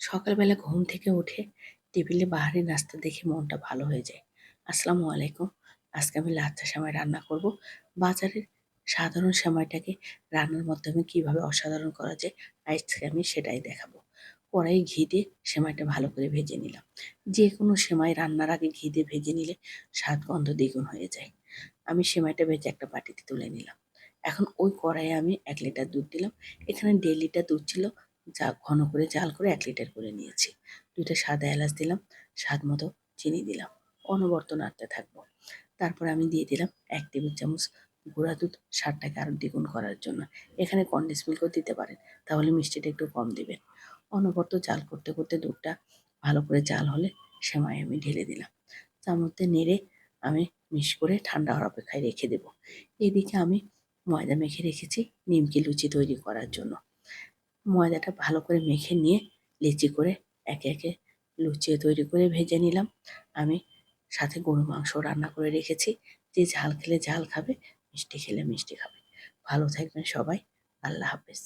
সকালবেলা ঘুম থেকে উঠে টেবিলে বাহারি নাস্তা দেখে মনটা ভালো হয়ে যায়। আসসালামু আলাইকুম। আজকে আমি লাচ্ছা সেমাই রান্না করব। বাজারের সাধারণ সেমাইটাকে রান্নার মাধ্যমে কিভাবে অসাধারণ করা যায়, আজকে আমি সেটাই দেখাবো। কড়াইয়ে ঘি দিয়ে সেমাইটা ভালো করে ভেজে নিলাম। যে কোনো সেমাই রান্নার আগে ঘি দিয়ে ভেজে নিলে স্বাদ গন্ধ দ্বিগুণ হয়ে যায়। আমি সেমাইটা ভেজে একটা বাটিতে তুলে নিলাম। এখন ওই কড়াইয়ে আমি ১ লিটার দুধ দিলাম। এখানে ১.৫ লিটার দুধ ছিল, যা ঘন করে জাল করে ১ লিটার করে নিয়েছি। ২ টা সাদা এলাচ দিলাম, স্বাদ মতো চিনি দিলাম। অনবরত নাড়তে থাকবো। তারপর আমি দিয়ে দিলাম ১ টেবিল চামচ গুঁড়া দুধ, স্বাদটাকে আরো দ্বিগুণ করার জন্য। এখানে কনডেন্স মিল্কও দিতে পারেন, তাহলে মিষ্টিটা একটু কম দিবেন। অনবরত জাল করতে করতে দুধটা ভালো করে জাল হলে সেমাই আমি ঢেলে দিলাম। চামচ দিয়ে নেড়ে আমি মিক্স করে ঠান্ডা হওয়ার অপেক্ষায় রেখে দেব। এদিকে আমি ময়দা মেখে রেখেছি নিমকি লুচি তৈরি করার জন্য। ময়দাটা ভালো করে মেখে নিয়ে লেচি করে একে একে লুচি তৈরি করে ভেজে নিলাম। আমি সাথে গরুর মাংস রান্না করে রেখেছি। যে ঝাল খেলে ঝাল খাবে, মিষ্টি খেলে মিষ্টি খাবে। ভালো থাকবেন সবাই। আল্লাহ হাফেজ।